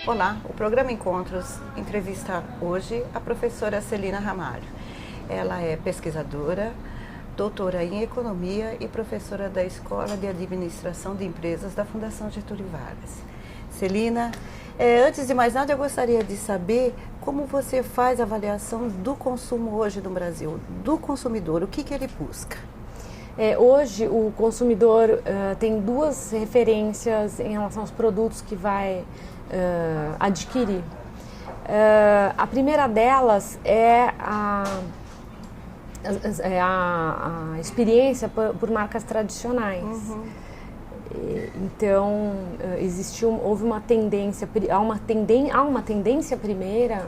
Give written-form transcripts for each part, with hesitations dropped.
Olá, o programa Encontros entrevista hoje a professora Celina Ramalho. Ela é pesquisadora, doutora em Economia e professora da Escola de Administração de Empresas da Fundação Getúlio Vargas. Celina, antes de mais nada, eu gostaria de saber como você faz a avaliação do consumo hoje no Brasil, do consumidor, o que ele busca? Hoje o consumidor tem duas referências em relação aos produtos que vai adquirir. A primeira delas é a experiência por marcas tradicionais. Uhum. Então houve uma tendência, há uma tendência primeira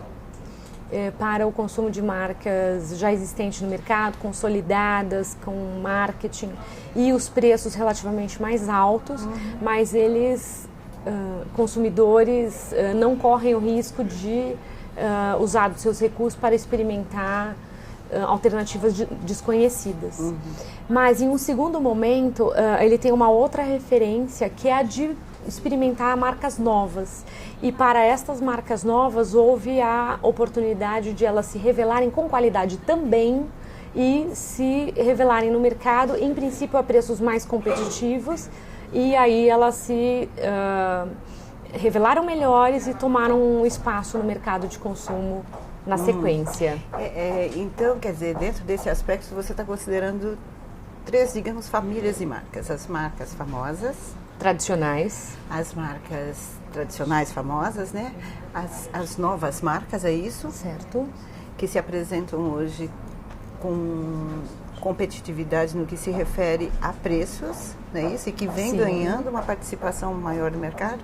para o consumo de marcas já existentes no mercado, consolidadas, com marketing e os preços relativamente mais altos, mas eles, consumidores, não correm o risco de usar dos seus recursos para experimentar alternativas desconhecidas. Mas em um segundo momento, ele tem uma outra referência, que é a de experimentar marcas novas. E para estas marcas novas houve a oportunidade de elas se revelarem com qualidade também e se revelarem no mercado, em princípio a preços mais competitivos, e aí elas se revelaram melhores e tomaram um espaço no mercado de consumo na sequência. Então, quer dizer, dentro desse aspecto você está considerando três, digamos, famílias de marcas. As marcas famosas, tradicionais. As marcas tradicionais famosas, né? As novas marcas, é isso? Certo. Que se apresentam hoje com competitividade no que se refere a preços, não é isso? E que vem ganhando uma participação maior no mercado.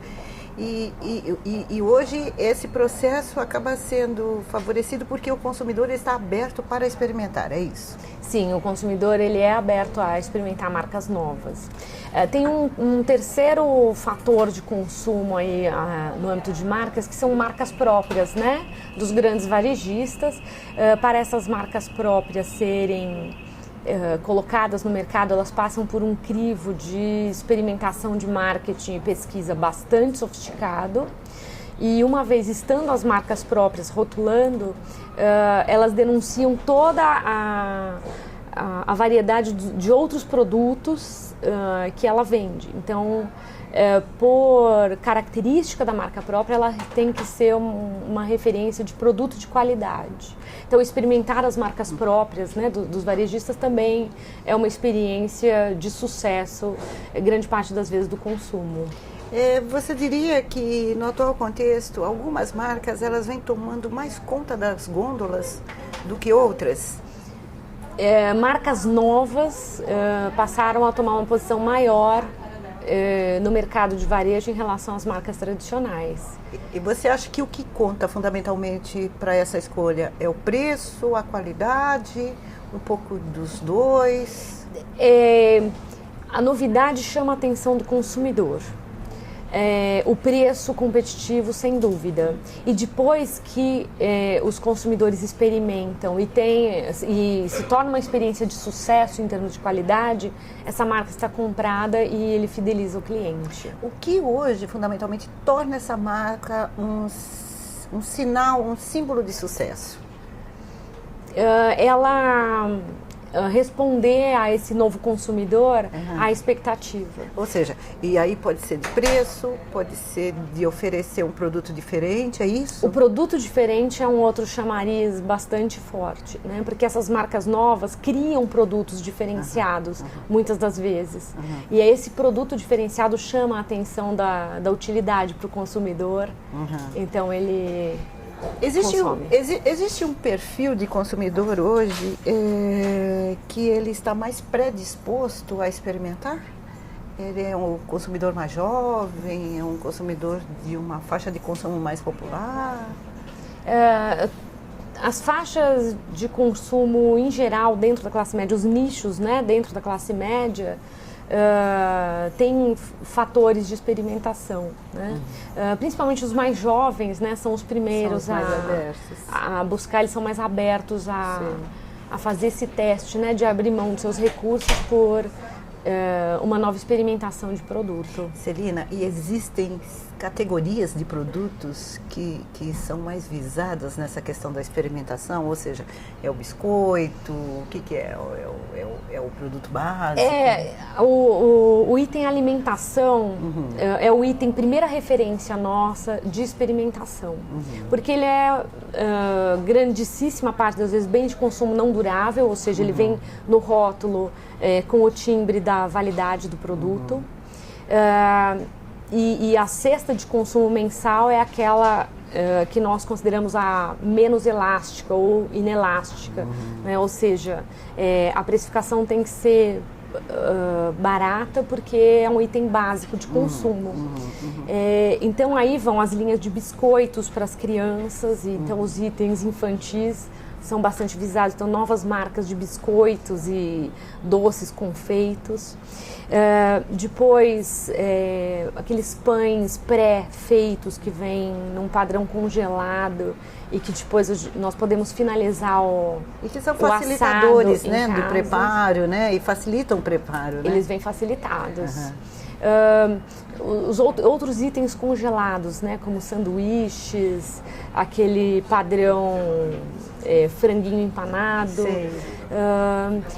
E hoje esse processo acaba sendo favorecido porque o consumidor está aberto para experimentar, é isso? Sim, o consumidor ele é aberto a experimentar marcas novas. Tem um terceiro fator de consumo aí no âmbito de marcas, que são marcas próprias, né, dos grandes varejistas. Para essas marcas próprias serem colocadas no mercado, elas passam por um crivo de experimentação de marketing e pesquisa bastante sofisticado. E uma vez estando as marcas próprias rotulando, elas denunciam toda a variedade de outros produtos que ela vende. Então, por característica da marca própria, ela tem que ser uma referência de produto de qualidade. Então, experimentar as marcas próprias, né, dos varejistas também é uma experiência de sucesso, grande parte das vezes, do consumo. Você diria que, no atual contexto, algumas marcas elas vêm tomando mais conta das gôndolas do que outras? Marcas novas passaram a tomar uma posição maior no mercado de varejo em relação às marcas tradicionais. E você acha que o que conta fundamentalmente para essa escolha é o preço, a qualidade, um pouco dos dois? A novidade chama a atenção do consumidor. O preço competitivo, sem dúvida. E depois que os consumidores experimentam e se torna uma experiência de sucesso em termos de qualidade, essa marca está comprada e ele fideliza o cliente. O que hoje, fundamentalmente, torna essa marca um sinal, um símbolo de sucesso? Ela responder a esse novo consumidor à expectativa. Ou seja, e aí pode ser de preço, pode ser de oferecer um produto diferente, é isso? O produto diferente é um outro chamariz bastante forte, né? Porque essas marcas novas criam produtos diferenciados, muitas das vezes. E esse produto diferenciado chama a atenção da utilidade para o consumidor, então ele... Existe um perfil de consumidor hoje que ele está mais predisposto a experimentar? Ele é um consumidor mais jovem, é um consumidor de uma faixa de consumo mais popular? As faixas de consumo em geral dentro da classe média, os nichos, né, dentro da classe média, tem fatores de experimentação, né? Principalmente os mais jovens, né, são os primeiros a buscar, eles são mais abertos a fazer esse teste, né, de abrir mão de seus recursos por uma nova experimentação de produto. Celina, e existem categorias de produtos que são mais visadas nessa questão da experimentação? Ou seja, é o biscoito, o que é? É o produto básico? O item alimentação é o item, primeira referência nossa de experimentação. Porque ele é grandíssima parte das vezes bem de consumo não durável, ou seja, ele vem no rótulo com o timbre da validade do produto. E a cesta de consumo mensal é aquela que nós consideramos a menos elástica ou inelástica, né? Ou seja, a precificação tem que ser barata porque é um item básico de consumo. Então aí vão as linhas de biscoitos para as crianças, então os itens infantis são bastante visados, então novas marcas de biscoitos e doces confeitos. Depois, aqueles pães pré-feitos que vêm num padrão congelado e que depois nós podemos finalizar e que são facilitadores, né, do casa. preparo, né, e facilitam o preparo, né? Eles vêm facilitados. Os outros itens congelados, né, como sanduíches, aquele padrão franguinho empanado.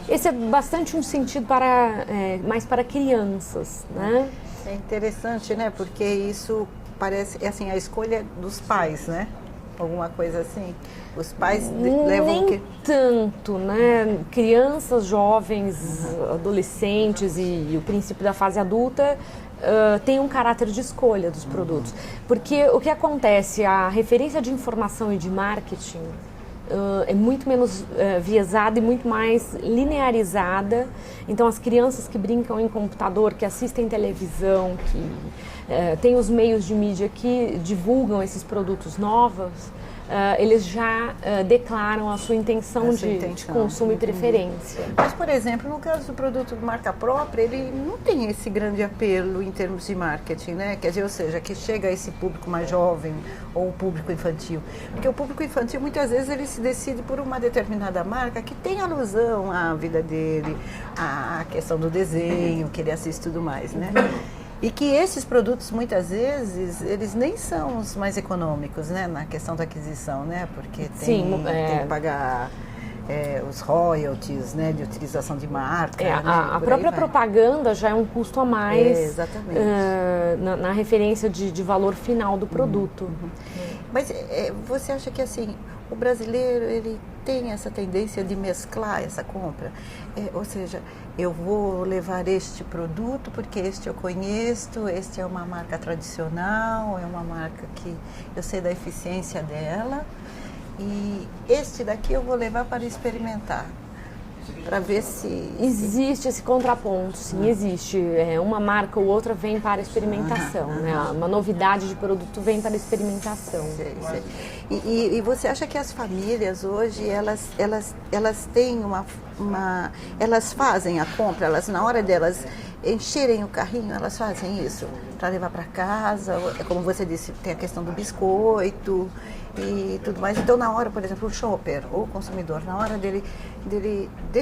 Esse é bastante um sentido mais para crianças, né? É interessante, né, porque isso parece assim a escolha dos pais, né? Alguma coisa assim. Os pais levam nem tanto, né? Crianças, jovens, adolescentes e o princípio da fase adulta tem um caráter de escolha dos produtos. Porque o que acontece, a referência de informação e de marketing é muito menos viesada e muito mais linearizada. Então as crianças que brincam em computador, que assistem televisão, que têm os meios de mídia que divulgam esses produtos novos, eles já declaram a sua intenção de consumo e preferência. Mas, por exemplo, no caso do produto de marca própria, ele não tem esse grande apelo em termos de marketing, né? Quer dizer, ou seja, que chega a esse público mais jovem ou o público infantil. Porque o público infantil, muitas vezes, ele se decide por uma determinada marca que tem alusão à vida dele, à questão do desenho, que ele assiste e tudo mais, né? E que esses produtos, muitas vezes, eles nem são os mais econômicos, né, na questão da aquisição, né, porque tem que pagar os royalties, né, de utilização de marca. Né, a própria propaganda já é um custo a mais exatamente. Na referência de valor final do produto. Mas você acha que, assim, o brasileiro, ele tem essa tendência de mesclar essa compra? Ou seja, eu vou levar este produto porque este eu conheço, este é uma marca tradicional, é uma marca que eu sei da eficiência dela, e este daqui eu vou levar para experimentar, para ver se... Existe esse contraponto, sim, existe. Uma marca ou outra vem para experimentação, né? Uma novidade de produto vem para experimentação. Sei. E você acha que as famílias hoje, elas têm elas fazem a compra, elas na hora delas encherem o carrinho, elas fazem isso para levar para casa, como você disse, tem a questão do biscoito e tudo mais. Então, na hora, por exemplo, o shopper ou o consumidor, na hora dele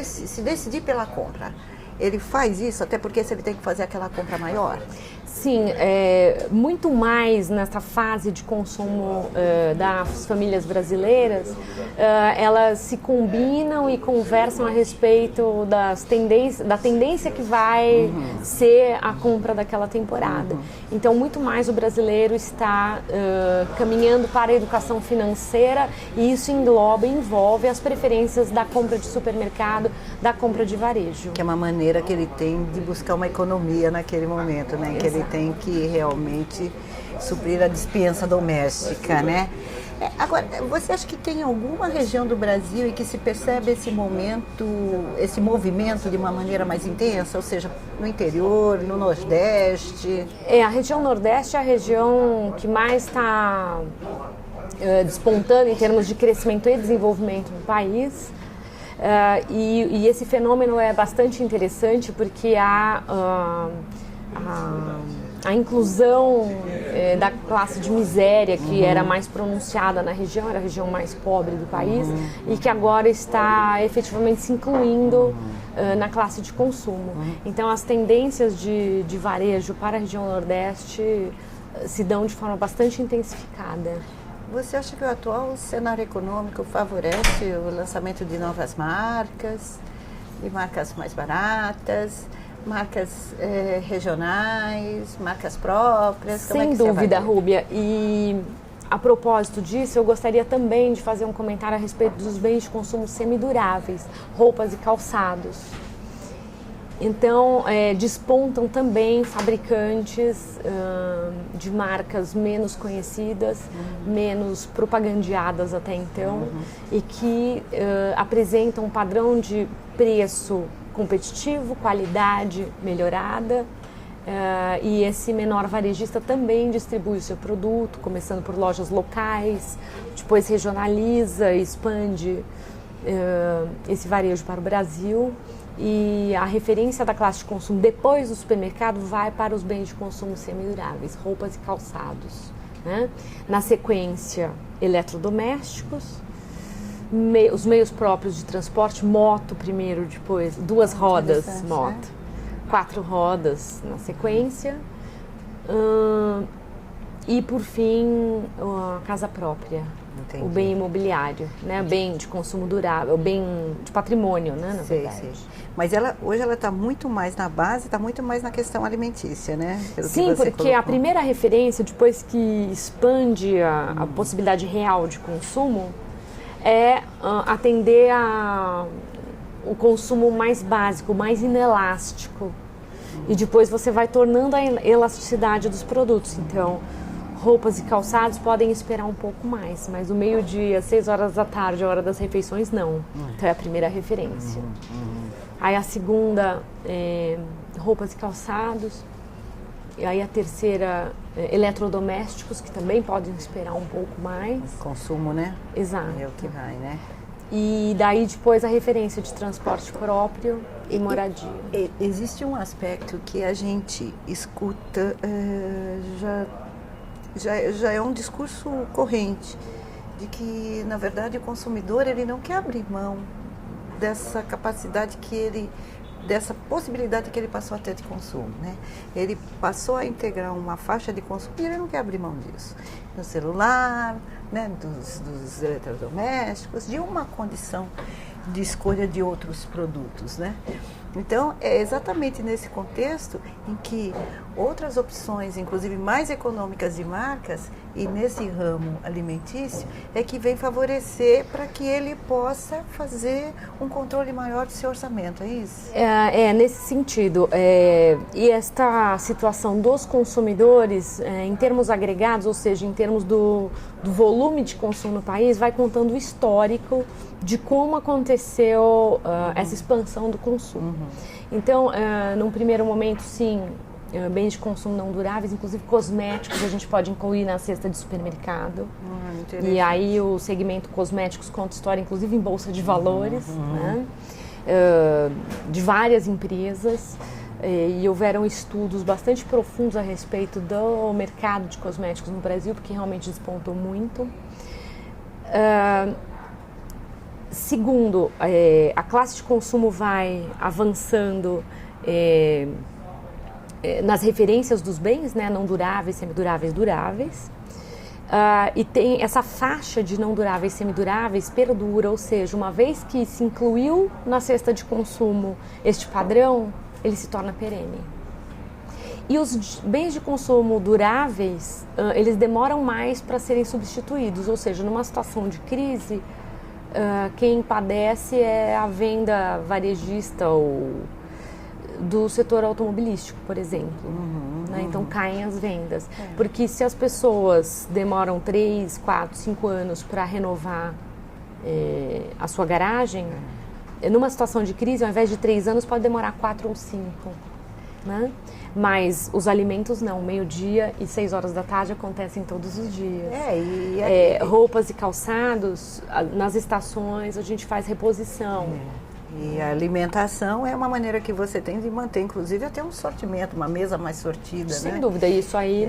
se decidir pela compra, ele faz isso, até porque se ele tem que fazer aquela compra maior. Sim, muito mais nessa fase de consumo das famílias brasileiras, elas se combinam e conversam a respeito da tendência que vai ser a compra daquela temporada. Então, muito mais o brasileiro está caminhando para a educação financeira, e isso engloba e envolve as preferências da compra de supermercado, da compra de varejo. Que é uma maneira que ele tem de buscar uma economia naquele momento, né? Que ele tem que realmente suprir a despensa doméstica, né? Agora, você acha que tem alguma região do Brasil em que se percebe esse movimento de uma maneira mais intensa? Ou seja, no interior, no Nordeste? A região Nordeste é a região que mais está despontando em termos de crescimento e desenvolvimento no país. E esse fenômeno é bastante interessante porque a inclusão da classe de miséria, que era mais pronunciada na região, era a região mais pobre do país, e que agora está efetivamente se incluindo na classe de consumo. Então, as tendências de varejo para a região Nordeste se dão de forma bastante intensificada. Você acha que o atual cenário econômico favorece o lançamento de novas marcas, de marcas mais baratas, marcas regionais, marcas próprias? Sem dúvida, Rúbia. E a propósito disso, eu gostaria também de fazer um comentário a respeito dos bens de consumo semiduráveis, roupas e calçados. Então, despontam também fabricantes de marcas menos conhecidas, menos propagandeadas até então, e que apresentam um padrão de preço competitivo, qualidade melhorada, e esse menor varejista também distribui o seu produto, começando por lojas locais, depois regionaliza e expande esse varejo para o Brasil. E a referência da classe de consumo depois do supermercado vai para os bens de consumo semiduráveis, roupas e calçados, né? Na sequência, eletrodomésticos, os meios próprios de transporte, moto primeiro, depois 2 rodas, moto, 4 rodas na sequência, e por fim a casa própria. Entendi. O bem imobiliário, né? Bem de consumo durável, bem de patrimônio, né? Na verdade. Sei. Mas hoje ela está muito mais na base, está muito mais na questão alimentícia, né? Sim, porque colocou. A primeira referência, depois que expande a possibilidade real de consumo, é atender o consumo mais básico, mais inelástico. E depois você vai tornando a elasticidade dos produtos. Então, roupas e calçados podem esperar um pouco mais, mas o meio-dia, 6 horas da tarde, a hora das refeições, não. Então é a primeira referência. Aí a segunda, roupas e calçados. E aí a terceira, eletrodomésticos, que também podem esperar um pouco mais. Consumo, né? Exato. É o que vai, né? E daí depois a referência de transporte próprio e moradia. Existe um aspecto que a gente escuta já é um discurso corrente, de que, na verdade, o consumidor ele não quer abrir mão dessa capacidade dessa possibilidade que ele passou a ter de consumo, né? Ele passou a integrar uma faixa de consumo e ele não quer abrir mão disso. Do celular, né? dos eletrodomésticos, de uma condição de escolha de outros produtos, né? Então, é exatamente nesse contexto em que outras opções, inclusive mais econômicas de marcas, e nesse ramo alimentício, é que vem favorecer para que ele possa fazer um controle maior do seu orçamento, é isso? Nesse sentido. E esta situação dos consumidores, em termos agregados, ou seja, em termos do volume de consumo no país, vai contando o histórico de como aconteceu essa expansão do consumo. Então, num primeiro momento, sim, bens de consumo não duráveis, inclusive cosméticos, a gente pode incluir na cesta de supermercado. E aí o segmento cosméticos conta história, inclusive em bolsa de valores, né? De várias empresas. E houveram estudos bastante profundos a respeito do mercado de cosméticos no Brasil, porque realmente despontou muito. Segundo, a classe de consumo vai avançando nas referências dos bens, né, não duráveis, semiduráveis, duráveis. E tem essa faixa de não duráveis, semiduráveis perdura, ou seja, uma vez que se incluiu na cesta de consumo este padrão, ele se torna perene. E os bens de consumo duráveis, eles demoram mais para serem substituídos, ou seja, numa situação de crise, quem padece é a venda varejista ou do setor automobilístico, por exemplo. Né? Então caem as vendas. Porque se as pessoas demoram 3, 4, 5 anos para renovar a sua garagem, numa situação de crise, ao invés de 3 anos, pode demorar 4 ou 5. Né? Mas os alimentos não, meio-dia e 6 horas da tarde acontecem todos os dias. Roupas e calçados, nas estações a gente faz reposição. E a alimentação é uma maneira que você tem de manter, inclusive até um sortimento, uma mesa mais sortida, né? Sem dúvida, isso aí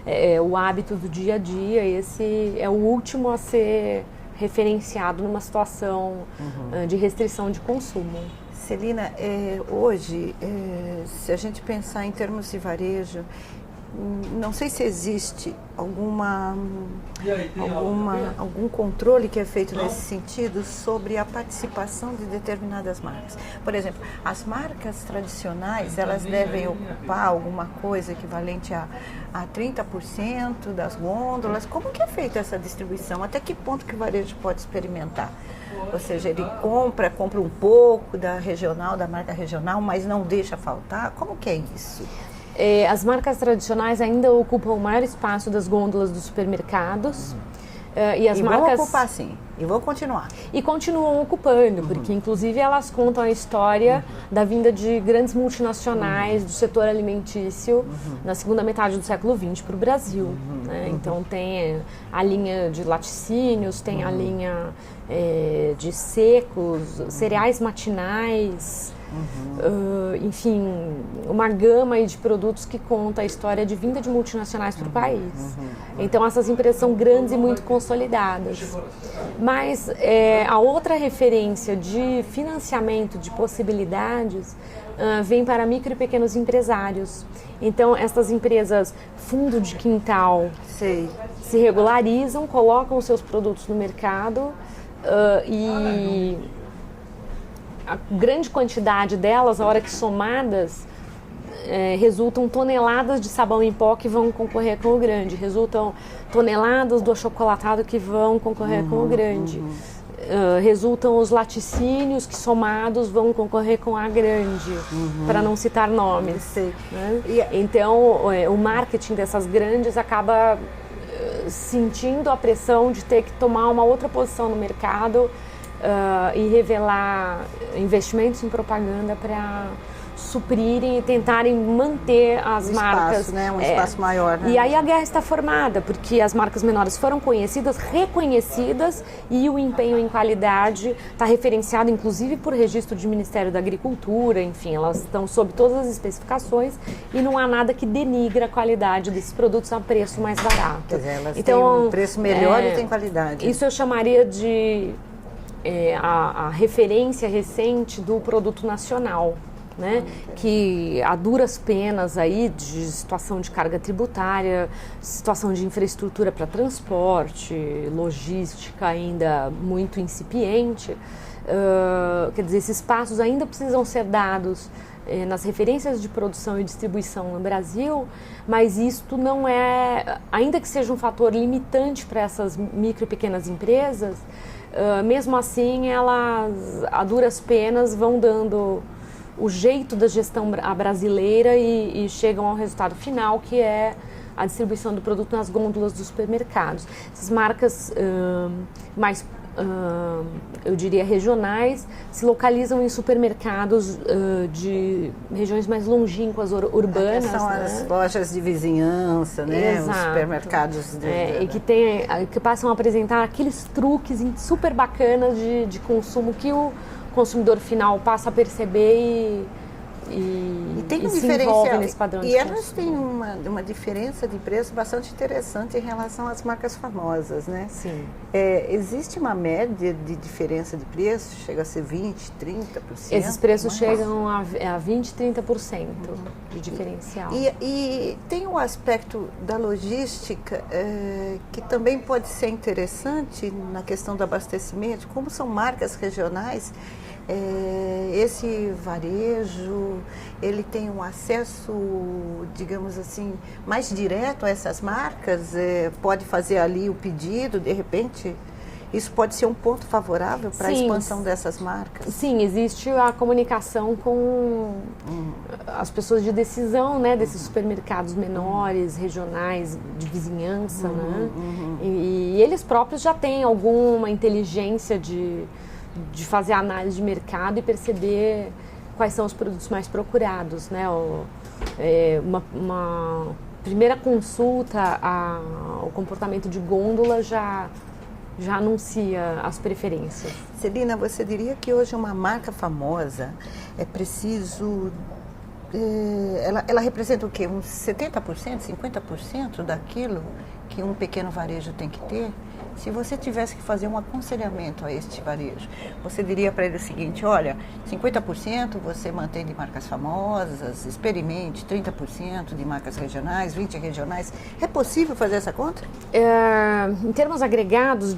é o hábito do dia a dia, esse é o último a ser referenciado numa situação de restrição de consumo. Celina, hoje, se a gente pensar em termos de varejo, não sei se existe algum controle que é feito nesse sentido sobre a participação de determinadas marcas. Por exemplo, as marcas tradicionais, elas devem ocupar alguma coisa equivalente a 30% das gôndolas. Como que é feita essa distribuição? Até que ponto que o varejo pode experimentar? Ou seja, ele compra um pouco da marca regional, mas não deixa faltar? Como que é isso? As marcas tradicionais ainda ocupam o maior espaço das gôndolas dos supermercados. E as marcas vão ocupar sim, e vão continuar. E continuam ocupando, porque inclusive elas contam a história da vinda de grandes multinacionais do setor alimentício na segunda metade do século XX para o Brasil. Né? Então tem a linha de laticínios, tem a linha de secos, cereais matinais, enfim, uma gama aí de produtos que conta a história de vinda de multinacionais para o país. Então essas empresas são grandes e muito consolidadas. Mas a outra referência de financiamento, de possibilidades, vem para micro e pequenos empresários. Então essas empresas fundo de quintal se regularizam, colocam os seus produtos no mercado e a grande quantidade delas, a hora que somadas, resultam toneladas de sabão em pó que vão concorrer com o grande, resultam toneladas do achocolatado que vão concorrer com o grande, resultam os laticínios que somados vão concorrer com a grande, para não citar nomes. Né? Então o marketing dessas grandes acaba sentindo a pressão de ter que tomar uma outra posição no mercado e revelar investimentos em propaganda para suprirem e tentarem manter as marcas. Né? Um espaço maior. Né? E aí a guerra está formada, porque as marcas menores foram conhecidas, reconhecidas, e o empenho em qualidade está referenciado inclusive por registro de Ministério da Agricultura, enfim, elas estão sob todas as especificações e não há nada que denigre a qualidade desses produtos a preço mais barato. Quer dizer, elas têm um preço melhor e têm qualidade. Isso eu chamaria de a referência recente do produto nacional, né? Que a duras penas aí de situação de carga tributária, situação de infraestrutura para transporte, logística ainda muito incipiente, quer dizer, esses passos ainda precisam ser dados nas referências de produção e distribuição no Brasil, mas isto não é, ainda que seja um fator limitante para essas micro e pequenas empresas, mesmo assim elas a duras penas vão dando o jeito da gestão brasileira e chegam ao resultado final, que é a distribuição do produto nas gôndolas dos supermercados. Essas marcas mais, eu diria, regionais, se localizam em supermercados de regiões mais longínquas, urbanas. São as lojas de vizinhança, né? Exato. Os supermercados. E que passam a apresentar aqueles truques super bacanas de consumo que o consumidor final passa a perceber e tem um se envolve nesse padrão de consumo. Elas têm uma diferença de preço bastante interessante em relação às marcas famosas, né? Sim. Existe uma média de diferença de preço? Chega a ser 20%, 30%? Esses preços chegam a 20%, 30% de diferencial. E tem um aspecto da logística que também pode ser interessante na questão do abastecimento. Como são marcas regionais, esse varejo, ele tem um acesso, digamos assim, mais direto a essas marcas, pode fazer ali o pedido, de repente, isso pode ser um ponto favorável para a expansão dessas marcas? Sim, existe a comunicação com as pessoas de decisão, né, desses supermercados menores, regionais, de vizinhança, né? E eles próprios já têm alguma inteligência de fazer análise de mercado e perceber quais são os produtos mais procurados, né? Uma primeira consulta ao comportamento de gôndola já anuncia as preferências. Celina, você diria que hoje uma marca famosa é preciso... ela representa o quê? Uns 70%, 50% daquilo que um pequeno varejo tem que ter? Se você tivesse que fazer um aconselhamento a este varejo, você diria para ele o seguinte, olha, 50% você mantém de marcas famosas, experimente 30% de marcas regionais, 20% regionais. É possível fazer essa conta? Em termos agregados,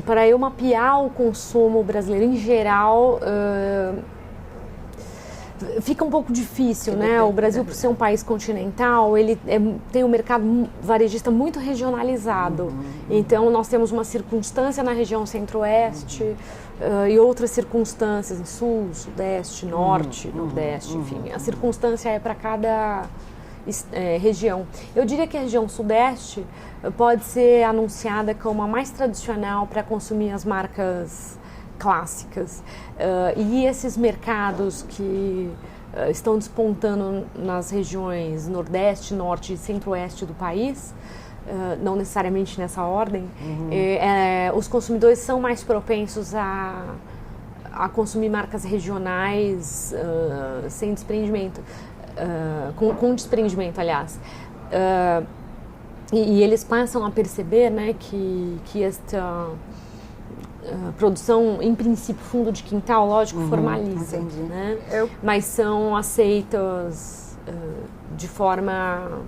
para eu mapear o consumo brasileiro em geral, fica um pouco difícil, né? O Brasil, por ser um país continental, ele tem um mercado varejista muito regionalizado. Então, nós temos uma circunstância na região centro-oeste e outras circunstâncias em sul, sudeste, norte, nordeste, enfim. A circunstância é para cada região. Eu diria que a região sudeste pode ser anunciada como a mais tradicional para consumir as marcas clássicas. E esses mercados que estão despontando nas regiões nordeste, norte e centro-oeste do país, não necessariamente nessa ordem, os consumidores são mais propensos a consumir marcas regionais sem desprendimento, com desprendimento, aliás. E eles passam a perceber, né, que esta produção, em princípio, fundo de quintal, lógico, formaliza, né? Mas são aceitas de forma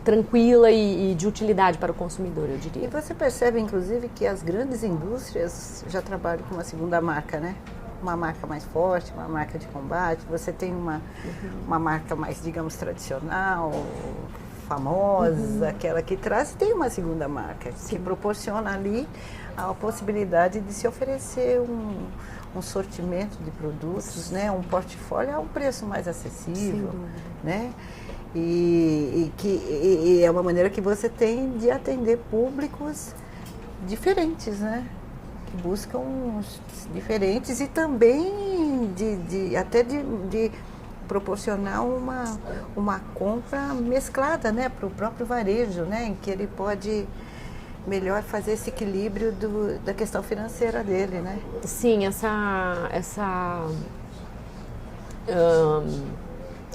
tranquila e de utilidade para o consumidor, eu diria. E você percebe, inclusive, que as grandes indústrias já trabalham com uma segunda marca, né? Uma marca mais forte, uma marca de combate. Você tem uma marca mais, digamos, tradicional, famosa, aquela que traz, e tem uma segunda marca, que proporciona ali a possibilidade de se oferecer um sortimento de produtos, né, um portfólio a um preço mais acessível, né, e é uma maneira que você tem de atender públicos diferentes, né, que buscam diferentes e também até de proporcionar uma compra mesclada, né, para o próprio varejo, né, em que ele pode melhor fazer esse equilíbrio da questão financeira dele, né? Sim, essa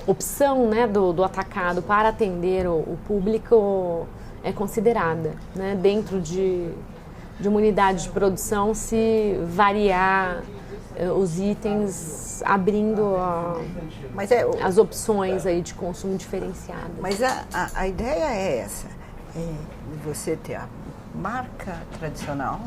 opção, né, do atacado para atender o público é considerada, né, dentro de uma unidade de produção, se variar os itens, abrindo as opções aí de consumo diferenciado. Mas a ideia é essa, você ter a marca tradicional,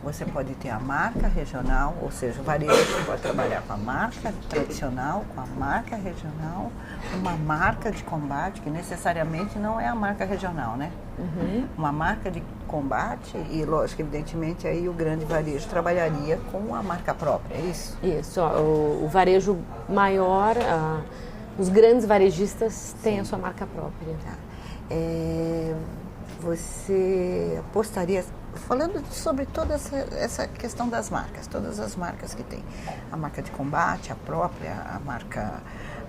você pode ter a marca regional, ou seja, o varejo pode trabalhar com a marca tradicional, com a marca regional, uma marca de combate, que necessariamente não é a marca regional, né? Uma marca de combate e, lógico, evidentemente, aí o grande varejo trabalharia com a marca própria, é isso? Isso, o varejo maior, os grandes varejistas têm a sua marca própria. Tá. Você apostaria, falando sobre toda essa questão das marcas, todas as marcas que tem, a marca de combate, a própria, a marca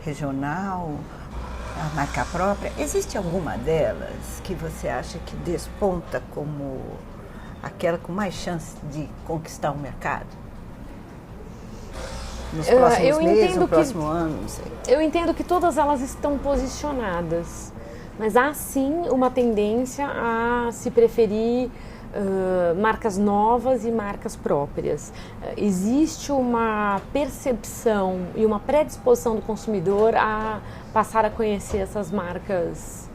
regional, a marca própria, existe alguma delas que você acha que desponta como aquela com mais chance de conquistar o mercado? Nos próximos meses, no próximo ano, não sei. Eu entendo que todas elas estão posicionadas, mas há sim uma tendência a se preferir marcas novas e marcas próprias. Existe uma percepção e uma predisposição do consumidor a passar a conhecer essas marcas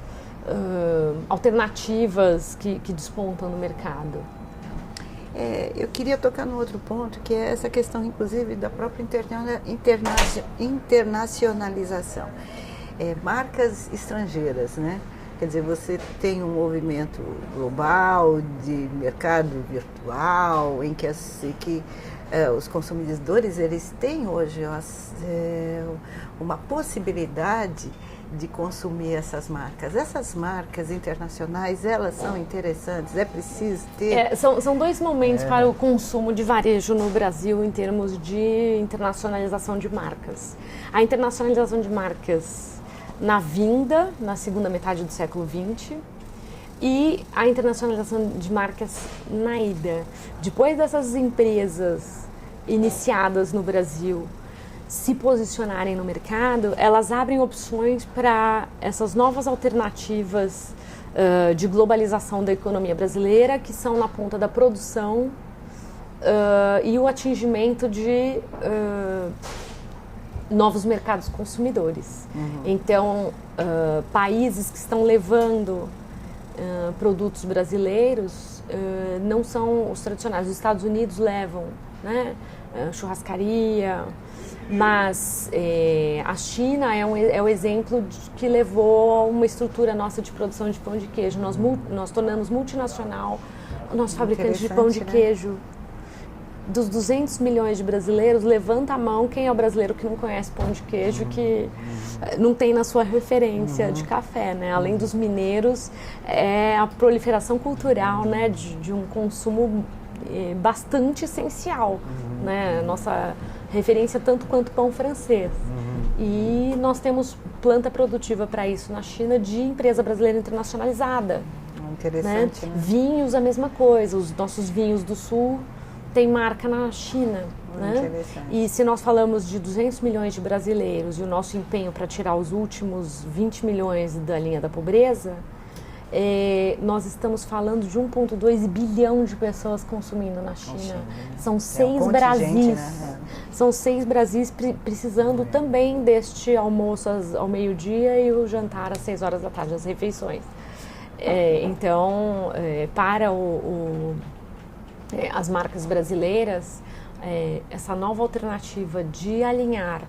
alternativas que despontam no mercado. Eu queria tocar no outro ponto, que é essa questão, inclusive, da própria internacionalização. Marcas estrangeiras, né? Quer dizer, você tem um movimento global de mercado virtual, em que os consumidores, eles têm hoje uma possibilidade de consumir essas marcas. Essas marcas internacionais, elas são interessantes, é preciso ter... São dois momentos para o consumo de varejo no Brasil em termos de internacionalização de marcas. A internacionalização de marcas na vinda, na segunda metade do século XX, e a internacionalização de marcas na ida. Depois dessas empresas iniciadas no Brasil se posicionarem no mercado, elas abrem opções para essas novas alternativas de globalização da economia brasileira, que são na ponta da produção e o atingimento de novos mercados consumidores. Então, países que estão levando produtos brasileiros não são os tradicionais. Os Estados Unidos levam, né, churrascaria, mas a China é o exemplo que levou a uma estrutura nossa de produção de pão de queijo. Nós tornamos multinacional o nosso fabricante de pão de queijo. Dos 200 milhões de brasileiros, levanta a mão quem é o brasileiro que não conhece pão de queijo, que não tem na sua referência de café, né? Além dos mineiros, é a proliferação cultural, né, de um consumo bastante essencial, né? Nossa referência tanto quanto pão francês. E nós temos planta produtiva para isso na China de empresa brasileira internacionalizada. Interessante, né? Vinhos, a mesma coisa. Os nossos vinhos do Sul tem marca na China, né? E se nós falamos de 200 milhões de brasileiros e o nosso empenho para tirar os últimos 20 milhões da linha da pobreza, nós estamos falando de 1,2 bilhão de pessoas consumindo na China. São 6 Brasis. Né? São 6 Brasis precisando também deste almoço ao meio-dia e o jantar às 6 horas da tarde, as refeições. Então, para as marcas brasileiras, essa nova alternativa de alinhar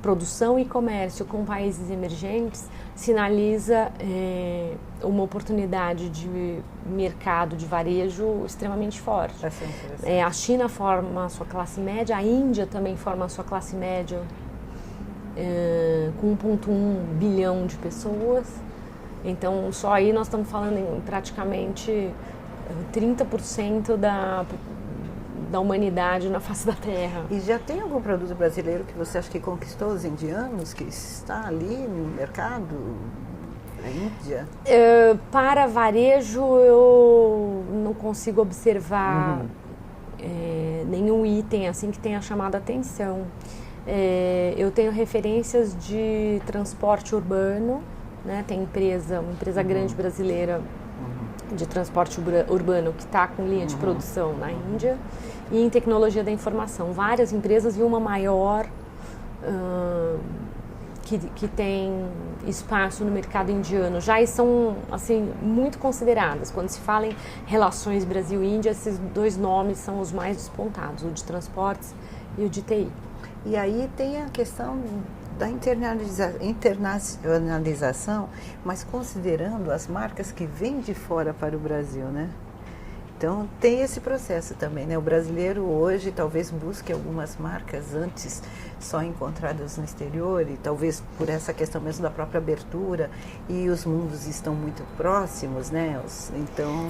produção e comércio com países emergentes sinaliza uma oportunidade de mercado de varejo extremamente forte. A China forma a sua classe média, a Índia também forma a sua classe média com 1,1 bilhão de pessoas. Então, só aí nós estamos falando em praticamente 30% da humanidade na face da Terra. E já tem algum produto brasileiro que você acha que conquistou os indianos, que está ali no mercado, na Índia? Para varejo, eu não consigo observar nenhum item assim que tenha chamado a atenção. Eu tenho referências de transporte urbano, né? Tem uma empresa grande brasileira de transporte urbano que está com linha de produção na Índia, e em tecnologia da informação, várias empresas e uma maior que tem espaço no mercado indiano. Já são assim muito consideradas. Quando se fala em relações Brasil-Índia, esses 2 nomes são os mais despontados, o de transportes e o de TI. E aí tem a questão da internacionalização, mas considerando as marcas que vêm de fora para o Brasil, né? Então tem esse processo também, né? O brasileiro hoje talvez busque algumas marcas antes só encontradas no exterior, e talvez por essa questão mesmo da própria abertura, e os mundos estão muito próximos, né? Então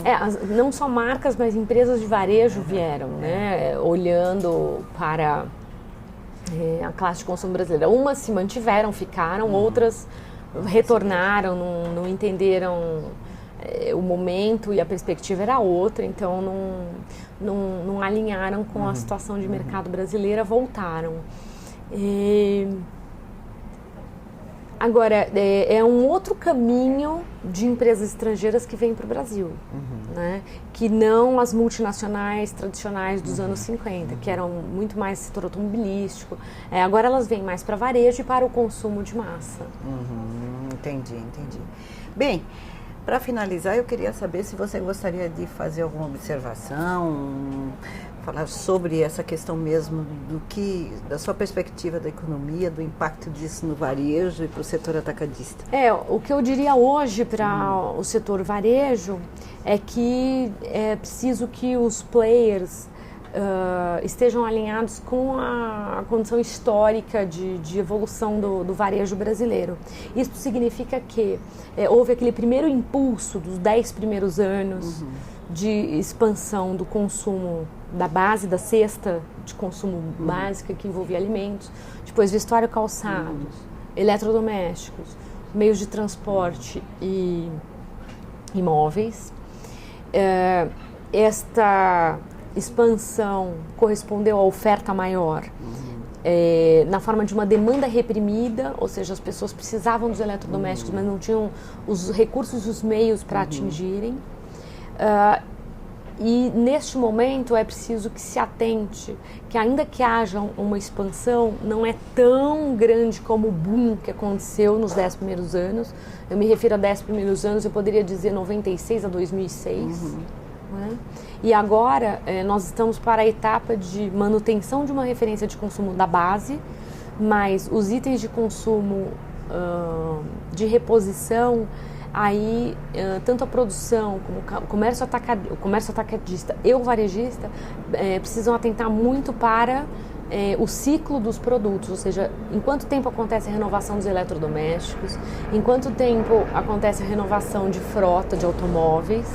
não só marcas, mas empresas de varejo vieram, né? Olhando para a classe de consumo brasileira. Umas se mantiveram, ficaram, outras retornaram, não entenderam o momento e a perspectiva era outra, então não alinharam com a situação de mercado brasileira, voltaram. Agora, é um outro caminho de empresas estrangeiras que vêm para o Brasil, né? Que não as multinacionais tradicionais dos anos 50, que eram muito mais setor automobilístico. Agora elas vêm mais para varejo e para o consumo de massa. Entendi. Bem, para finalizar, eu queria saber se você gostaria de fazer alguma observação, falar sobre essa questão mesmo da sua perspectiva da economia, do impacto disso no varejo e para o setor atacadista. O que eu diria hoje para o setor varejo é que é preciso que os players estejam alinhados com a condição histórica de evolução do varejo brasileiro. Isso significa que houve aquele primeiro impulso dos 10 primeiros anos de expansão do consumo da base, da cesta de consumo básica, que envolvia alimentos, depois vestuário, calçados, eletrodomésticos, meios de transporte e imóveis. Esta expansão correspondeu à oferta maior na forma de uma demanda reprimida, ou seja, as pessoas precisavam dos eletrodomésticos, mas não tinham os recursos e os meios para atingirem. E neste momento é preciso que se atente, que ainda que haja uma expansão, não é tão grande como o boom que aconteceu nos 10 primeiros anos. Eu me refiro a 10 primeiros anos, eu poderia dizer 96 a 2006. Né? E agora nós estamos para a etapa de manutenção de uma referência de consumo da base, mas os itens de consumo de reposição, aí tanto a produção como o comércio atacadista e o varejista precisam atentar muito para o ciclo dos produtos, ou seja, em quanto tempo acontece a renovação dos eletrodomésticos, em quanto tempo acontece a renovação de frota de automóveis,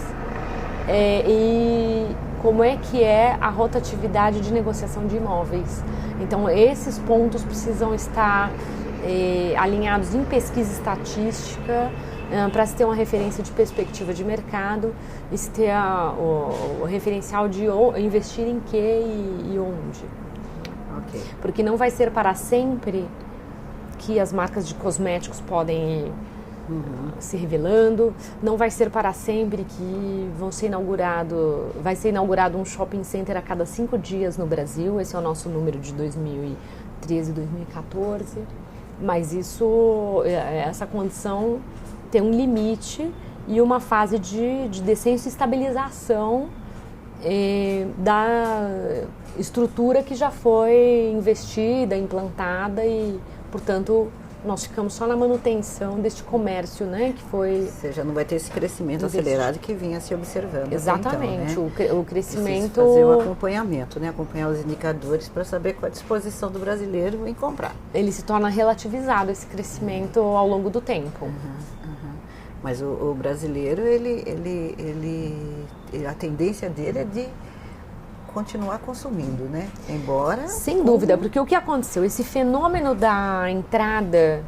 e como é que é a rotatividade de negociação de imóveis. Então esses pontos precisam estar alinhados em pesquisa estatística, para se ter uma referência de perspectiva de mercado e se ter o referencial de investir em que e onde. Okay. Porque não vai ser para sempre que as marcas de cosméticos podem ir se revelando, não vai ser para sempre que vai ser inaugurado um shopping center a cada 5 dias no Brasil. Esse é o nosso número de 2013 e 2014, mas essa condição tem um limite e uma fase de descenso e estabilização da estrutura que já foi investida, implantada e, portanto, nós ficamos só na manutenção deste comércio, né, que foi... Ou seja, não vai ter esse crescimento acelerado que vinha se observando. Exatamente, então, né? o crescimento... Preciso fazer um acompanhamento, né, acompanhar os indicadores para saber qual a disposição do brasileiro em comprar. Ele se torna relativizado, esse crescimento, ao longo do tempo. Mas o brasileiro, a tendência dele é de continuar consumindo, né? Embora... Sem dúvida, porque o que aconteceu? Esse fenômeno da entrada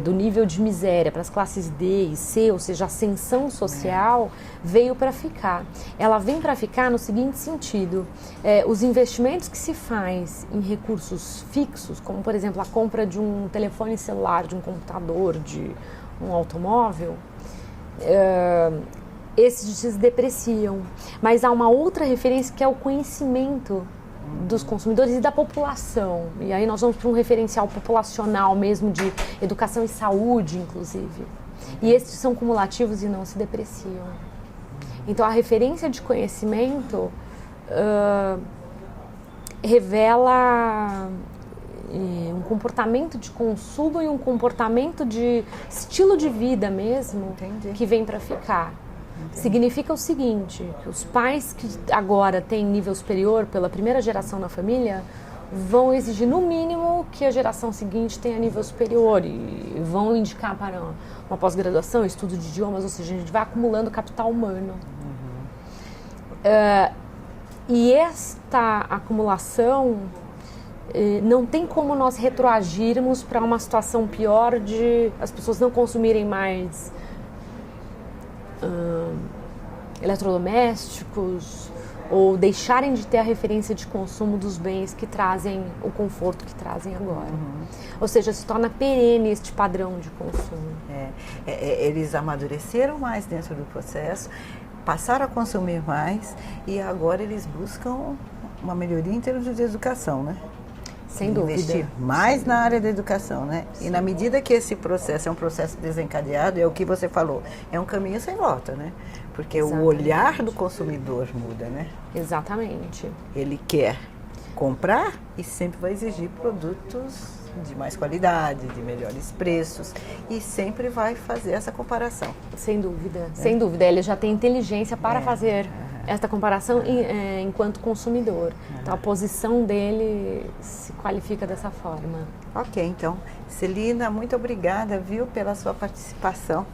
do nível de miséria para as classes D e C, ou seja, a ascensão social, veio para ficar. Ela vem para ficar no seguinte sentido: os investimentos que se faz em recursos fixos, como por exemplo a compra de um telefone celular, de um computador, de um automóvel, esses se depreciam. Mas há uma outra referência que é o conhecimento dos consumidores e da população. E aí nós vamos para um referencial populacional mesmo, de educação e saúde, inclusive. E esses são cumulativos e não se depreciam. Então a referência de conhecimento revela um comportamento de consumo e um comportamento de estilo de vida mesmo. Entendi. Que vem para ficar. Entendi. Significa o seguinte, que os pais que agora têm nível superior pela primeira geração na família vão exigir no mínimo que a geração seguinte tenha nível superior e vão indicar para uma pós-graduação, estudo de idiomas, ou seja, a gente vai acumulando capital humano. E esta acumulação não tem como nós retroagirmos para uma situação pior de as pessoas não consumirem mais eletrodomésticos ou deixarem de ter a referência de consumo dos bens que trazem o conforto que trazem agora. Ou seja, se torna perene este padrão de consumo. Eles amadureceram mais dentro do processo, passaram a consumir mais e agora eles buscam uma melhoria em termos de educação, né? Sem dúvida. Investir mais na área da educação, né? Sim. E na medida que esse processo é um processo desencadeado, é o que você falou, é um caminho sem volta, né? Porque o olhar do consumidor muda, né? Exatamente. Ele quer comprar e sempre vai exigir produtos de mais qualidade, de melhores preços e sempre vai fazer essa comparação. Sem dúvida, sem dúvida. Ele já tem inteligência para fazer esta comparação enquanto consumidor. Então a posição dele se qualifica dessa forma. Ok, então, Celina, muito obrigada, viu, pela sua participação.